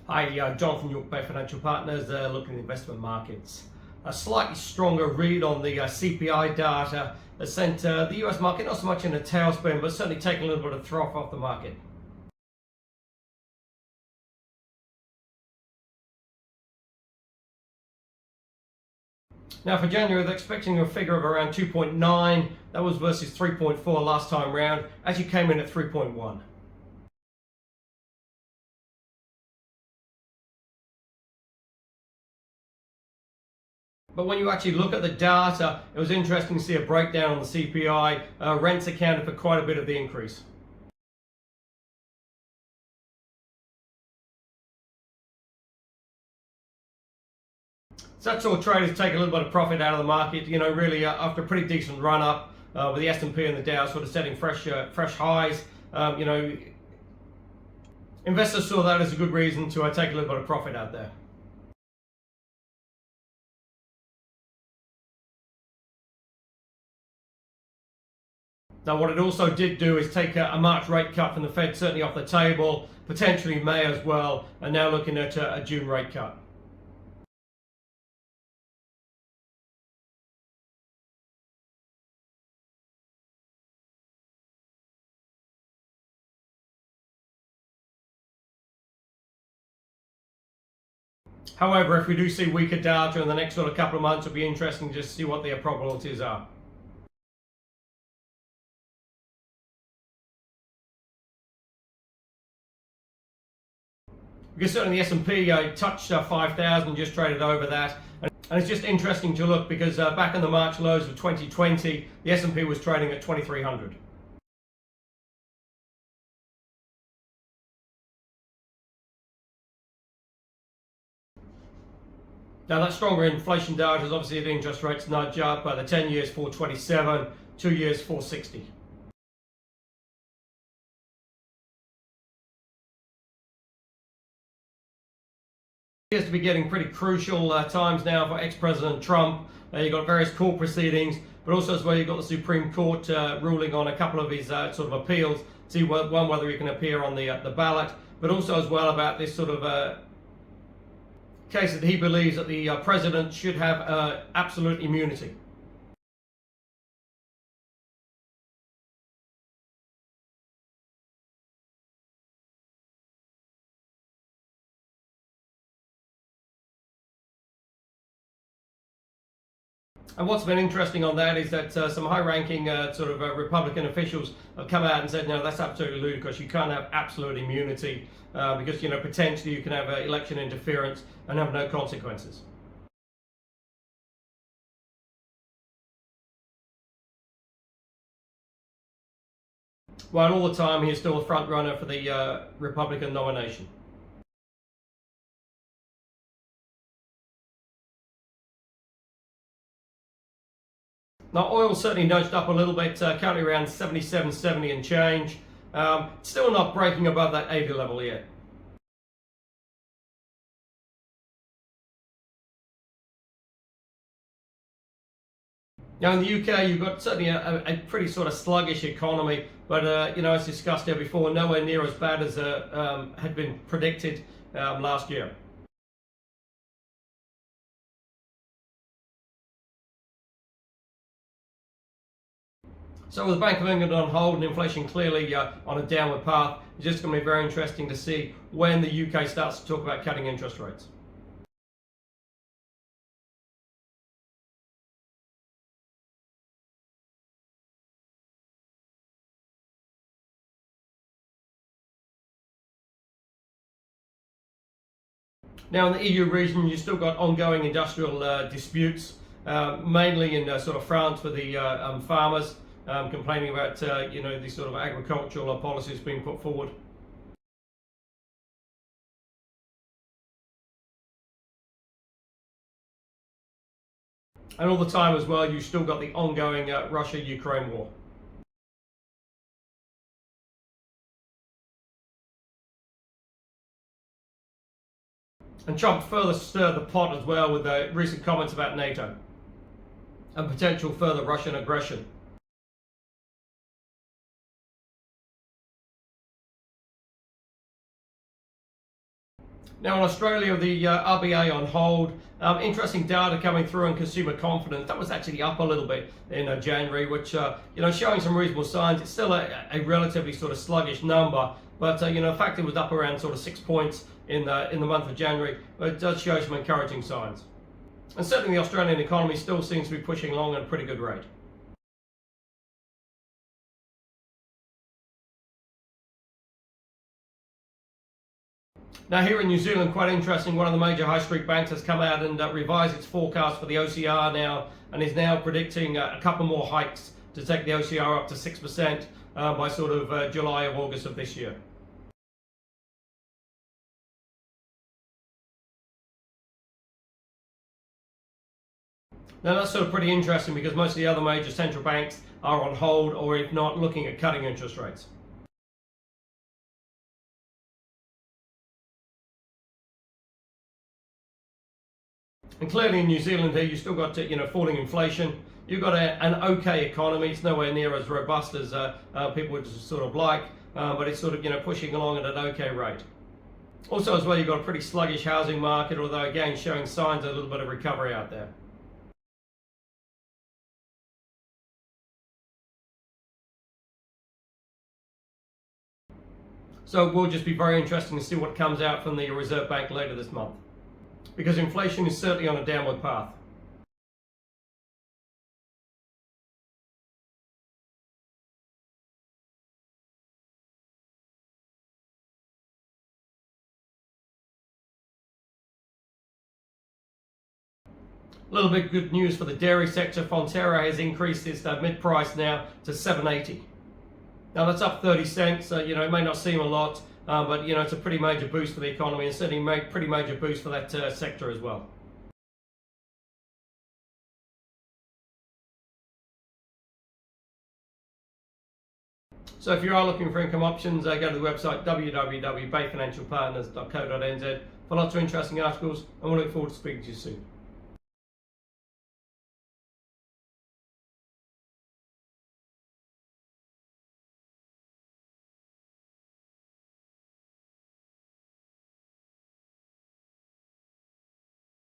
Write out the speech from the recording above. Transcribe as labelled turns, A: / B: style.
A: Hi, Jonathan York, Bay Financial Partners, looking at investment markets. A slightly stronger read on the CPI data that sent the US market not so much in a tailspin, but certainly taking a little bit of froth off the market. Now for January, they're expecting a figure of around 2.9. That was versus 3.4 last time round. Actually came in at 3.1. But when you actually look at the data, it was interesting to see a breakdown on the CPI. Rents accounted for quite a bit of the increase. So that saw traders take a little bit of profit out of the market. Really after a pretty decent run up with the S&P and the Dow sort of setting fresh highs. Investors saw that as a good reason to take a little bit of profit out there. Now, what it also did do is take a March rate cut from the Fed certainly off the table, potentially May as well, and now looking at a June rate cut. However, if we do see weaker data in the next sort of couple of months, it'll be interesting just to see what their probabilities are. Because certainly the S&P touched 5,000, just traded over that. And it's just interesting to look because back in the March lows of 2020, the S&P was trading at 2,300. Now that stronger inflation data is obviously the interest rates nudge up. The 10 years 427, 2 years 460. Appears to be getting pretty crucial times now for ex-President Trump. You've got various court proceedings, but also as well you've got the Supreme Court ruling on a couple of his sort of appeals. See one whether he can appear on the ballot, but also as well about this sort of case that he believes that the president should have absolute immunity. And what's been interesting on that is that some high-ranking Republican officials have come out and said, no, that's absolutely ludicrous. You can't have absolute immunity because potentially you can have election interference and have no consequences. While all the time he's still a front runner for the Republican nomination. Now, oil certainly nudged up a little bit, currently around 77.70 and change. Still not breaking above that 80 level yet. Now in the UK, you've got certainly a pretty sort of sluggish economy, but as discussed here before, nowhere near as bad as had been predicted last year. So with the Bank of England on hold and inflation clearly on a downward path, it's just going to be very interesting to see when the UK starts to talk about cutting interest rates. Now in the EU region, you've still got ongoing industrial disputes, mainly in sort of France with the farmers. Complaining about these sort of agricultural policies being put forward. And all the time as well, you've still got the ongoing Russia-Ukraine war. And Trump further stirred the pot as well with the recent comments about NATO and potential further Russian aggression. Now in Australia, the RBA on hold. Interesting data coming through on consumer confidence. That was actually up a little bit in January, which showing some reasonable signs. It's still a relatively sort of sluggish number, but the fact it was up around sort of 6 points in the month of January, but it does show some encouraging signs. And certainly the Australian economy still seems to be pushing along at a pretty good rate. Now here in New Zealand, quite interesting, one of the major high street banks has come out and revised its forecast for the OCR now, and is now predicting a couple more hikes to take the OCR up to 6% by sort of July or August of this year. Now that's sort of pretty interesting because most of the other major central banks are on hold, or if not, looking at cutting interest rates. And clearly in New Zealand here, you've still got falling inflation. You've got an okay economy. It's nowhere near as robust as people would sort of like, but it's sort of pushing along at an okay rate. Also as well, you've got a pretty sluggish housing market, although again showing signs of a little bit of recovery out there. So it will just be very interesting to see what comes out from the Reserve Bank later this month, because inflation is certainly on a downward path. A little bit good news for the dairy sector. Fonterra has increased its mid price now to $7.80. Now that's up 30 cents. It may not seem a lot, but it's a pretty major boost for the economy, and certainly a pretty major boost for that sector as well. So if you are looking for income options, go to the website www.bayfinancialpartners.co.nz for lots of interesting articles, and we'll look forward to speaking to you soon.